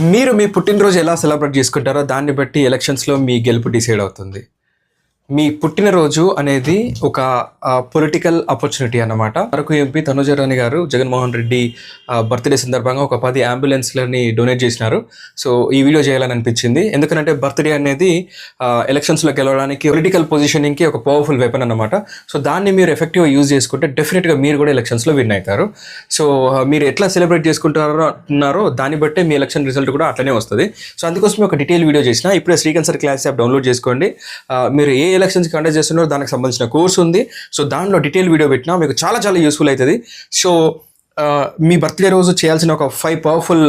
మీరు మీ పుట్టినరోజు ఎలా సెలబ్రేట్ చేసుకుంటారో దాన్ని బట్టి ఎలక్షన్స్లో మీ గెలుపు డిసైడ్ అవుతుంది. మీ పుట్టినరోజు అనేది ఒక పొలిటికల్ ఆపర్చునిటీ అన్నమాట. అరకు ఎంపీ తనుజరాణి గారు జగన్మోహన్ రెడ్డి బర్త్డే సందర్భంగా ఒక 10 అంబులెన్స్లని డొనేట్ చేసినారు. సో ఈ వీడియో చేయాలని అనిపించింది. ఎందుకంటే బర్త్డే అనేది ఎలక్షన్స్లో గెలవడానికి పొలిటికల్ పొజిషనింగ్కి ఒక పవర్ఫుల్ వెపన్ అన్నమాట. సో దాన్ని మీరు ఎఫెక్టివ్గా యూజ్ చేసుకుంటే డెఫినెట్గా మీరు కూడా ఎలక్షన్స్లో విన్ అవుతారు. సో మీరు ఎట్లా సెలబ్రేట్ చేసుకుంటారో దాన్ని బట్టే మీ ఎలక్షన్ రిజల్ట్ కూడా అట్లనే వస్తుంది. సో అందుకోసమే ఒక డీటెయిల్ వీడియో చేసిన. ఇప్పుడే శ్రీకన్సర్ క్లాస్ యాప్ డౌన్లోడ్ చేసుకోండి. మీరు ఏ ఎలక్షన్స్ కండక్ట్ చేస్తున్నారో దానికి సంబంధించిన కోర్స్ ఉంది. సో దానిలో డీటెయిల్ వీడియో పెట్టినా మీకు చాలా యూస్ఫుల్ అవుతుంది. సో మీ బర్త్డే రోజు చేయాల్సిన ఒక 5 పవర్ఫుల్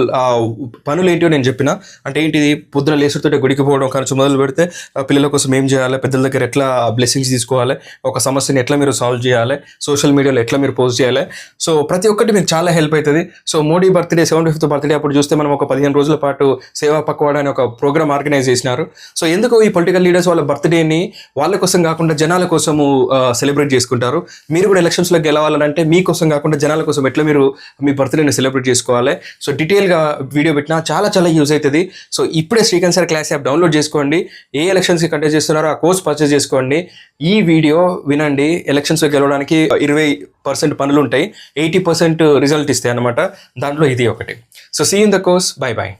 పనులు ఏంటో నేను చెప్పిన. అంటే ఏంటిది, పొద్దున లేసుతో గుడికి పోవడం కానీ మొదలు పెడితే పిల్లల కోసం ఏం చేయాలి, పెద్దల దగ్గర ఎట్లా బ్లెస్సింగ్స్ తీసుకోవాలి, ఒక సమస్యని ఎట్లా మీరు సాల్వ్ చేయాలి, సోషల్ మీడియాలో ఎట్లా మీరు పోస్ట్ చేయాలి. సో ప్రతి ఒక్కటి మీకు చాలా హెల్ప్ అవుతుంది. So Modi birthday 75th birthday అప్పుడు చూస్తే మనం ఒక 15 రోజుల పాటు సేవా పక్వాడా అనే ఒక ప్రోగ్రామ్ ఆర్గనైజ్ చేసినారు. సో ఎందుకు ఈ పొలిటికల్ లీడర్స్ వాళ్ళ బర్త్డేని వాళ్ళ కోసం కాకుండా జనాల కోసము సెలబ్రేట్ చేసుకుంటారు. మీరు కూడా ఎలక్షన్స్లో గెలవాలంటే మీకోసం కాకుండా జనాల కోసం ఎట్లా మీరు మీ బర్త్డేని సెలబ్రేట్ చేసుకోవాలి. సో డీటెయిల్గా వీడియో పెట్టినా చాలా యూజ్ అవుతుంది. సో ఇప్పుడే శ్రీకన్సర్ క్లాస్ యాప్ డౌన్లోడ్ చేసుకోండి. ఏ ఎలక్షన్స్కి కండక్ట్ చేస్తున్నారో ఆ కోర్స్ పర్చేస్ చేసుకోండి. ఈ వీడియో వినండి. ఎలక్షన్స్లో గెలవడానికి 20% పనులు ఉంటాయి, 80% రిజల్ట్ ఇస్తాయి అన్నమాట. దాంట్లో ఇది ఒకటి. So see in the course. By.